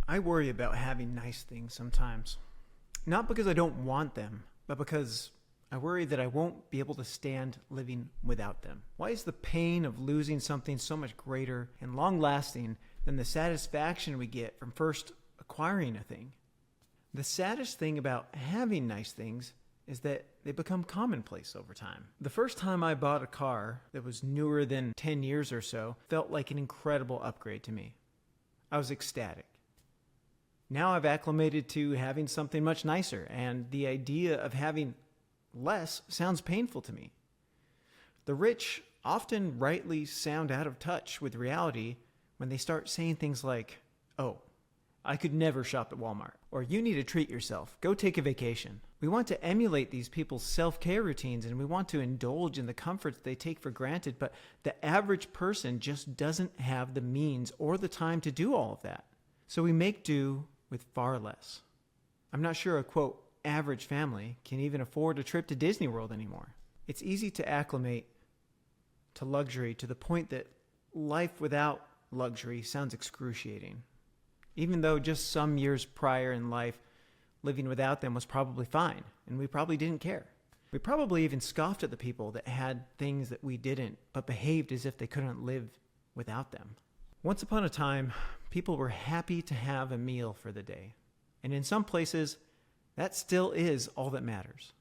I worry about having nice things sometimes. Not because I don't want them, but because I worry that I won't be able to stand living without them. Why is the pain of losing something so much greater and long-lasting than the satisfaction we get from first acquiring a thing? The saddest thing about having nice things is that they become commonplace over time. The first time I bought a car that was newer than 10 years or so felt like an incredible upgrade to me. I was ecstatic. Now I've acclimated to having something much nicer, and the idea of having less sounds painful to me. The rich often rightly sound out of touch with reality when they start saying things like, "Oh, I could never shop at Walmart," or "You need to treat yourself, go take a vacation." We want to emulate these people's self-care routines, and we want to indulge in the comforts they take for granted, but the average person just doesn't have the means or the time to do all of that. So we make do with far less. I'm not sure a, quote, average family can even afford a trip to Disney World anymore. It's easy to acclimate to luxury to the point that life without luxury sounds excruciating. Even though just some years prior in life, living without them was probably fine, and we probably didn't care. We probably even scoffed at the people that had things that we didn't, but behaved as if they couldn't live without them. Once upon a time, people were happy to have a meal for the day. And in some places, that still is all that matters.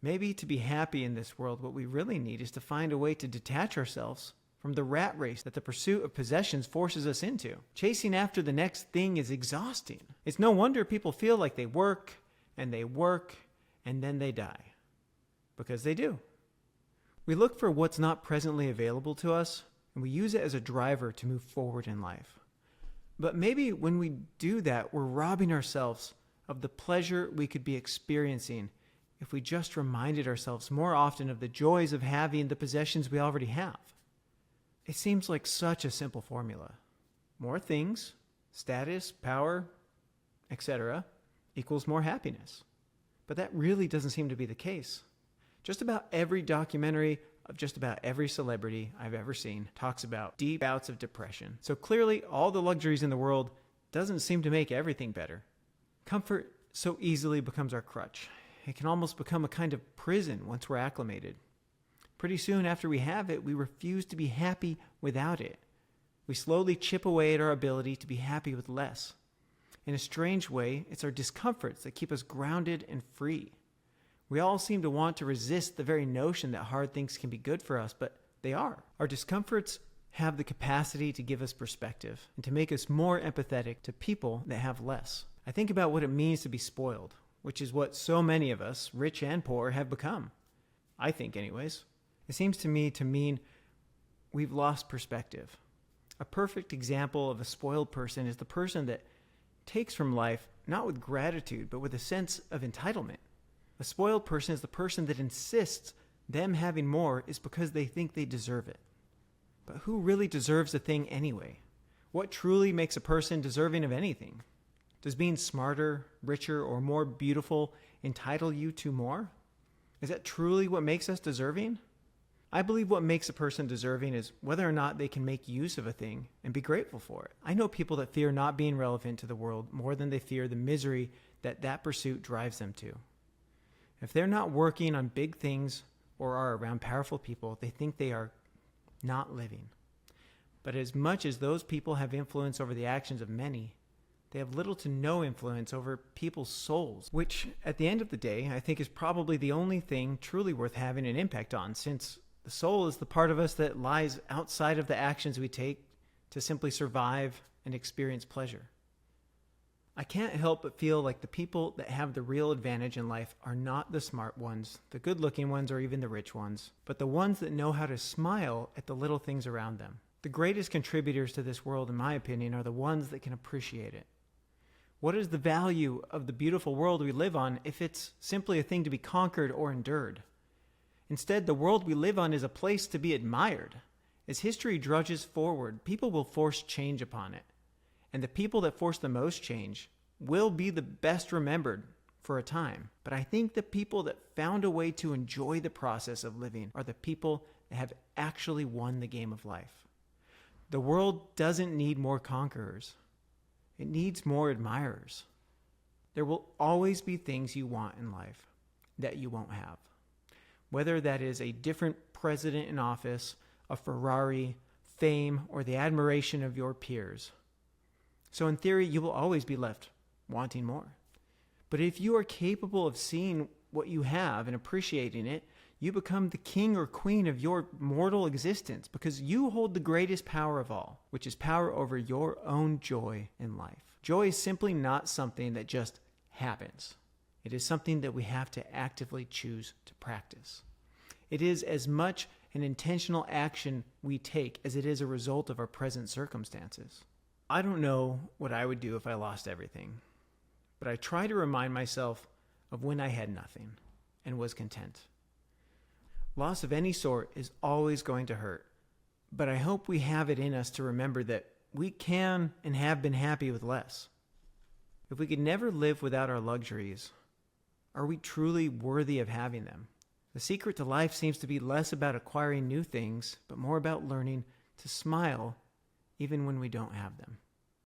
Maybe to be happy in this world, what we really need is to find a way to detach ourselves from the rat race that the pursuit of possessions forces us into. Chasing after the next thing is exhausting. It's no wonder people feel like they work, and then they die. Because they do. We look for what's not presently available to us, and we use it as a driver to move forward in life. But maybe when we do that, we're robbing ourselves of the pleasure we could be experiencing if we just reminded ourselves more often of the joys of having the possessions we already have. It seems like such a simple formula. More things, status, power, etc., equals more happiness. But that really doesn't seem to be the case. Just about every documentary of just about every celebrity I've ever seen talks about deep bouts of depression. So clearly, all the luxuries in the world doesn't seem to make everything better. Comfort so easily becomes our crutch. It can almost become a kind of prison once we're acclimated. Pretty soon after we have it, we refuse to be happy without it. We slowly chip away at our ability to be happy with less. In a strange way, it's our discomforts that keep us grounded and free. We all seem to want to resist the very notion that hard things can be good for us, but they are. Our discomforts have the capacity to give us perspective and to make us more empathetic to people that have less. I think about what it means to be spoiled, which is what so many of us, rich and poor, have become. I think anyways. It seems to me to mean we've lost perspective. A perfect example of a spoiled person is the person that takes from life not with gratitude, but with a sense of entitlement. A spoiled person is the person that insists them having more is because they think they deserve it. But who really deserves a thing anyway? What truly makes a person deserving of anything? Does being smarter, richer, or more beautiful entitle you to more? Is that truly what makes us deserving? I believe what makes a person deserving is whether or not they can make use of a thing and be grateful for it. I know people that fear not being relevant to the world more than they fear the misery that pursuit drives them to. If they're not working on big things or are around powerful people, they think they are not living. But as much as those people have influence over the actions of many, they have little to no influence over people's souls, which at the end of the day, I think is probably the only thing truly worth having an impact on, since the soul is the part of us that lies outside of the actions we take to simply survive and experience pleasure. I can't help but feel like the people that have the real advantage in life are not the smart ones, the good-looking ones, or even the rich ones, but the ones that know how to smile at the little things around them. The greatest contributors to this world, in my opinion, are the ones that can appreciate it. What is the value of the beautiful world we live on if it's simply a thing to be conquered or endured? Instead, the world we live on is a place to be admired. As history drudges forward, people will force change upon it. And the people that force the most change will be the best remembered for a time. But I think the people that found a way to enjoy the process of living are the people that have actually won the game of life. The world doesn't need more conquerors. It needs more admirers. There will always be things you want in life that you won't have. Whether that is a different president in office, a Ferrari, fame, or the admiration of your peers. So in theory, you will always be left wanting more. But if you are capable of seeing what you have and appreciating it, you become the king or queen of your mortal existence because you hold the greatest power of all, which is power over your own joy in life. Joy is simply not something that just happens. It is something that we have to actively choose to practice. It is as much an intentional action we take as it is a result of our present circumstances. I don't know what I would do if I lost everything, but I try to remind myself of when I had nothing and was content. Loss of any sort is always going to hurt, but I hope we have it in us to remember that we can and have been happy with less. If we could never live without our luxuries, are we truly worthy of having them? The secret to life seems to be less about acquiring new things, but more about learning to smile even when we don't have them.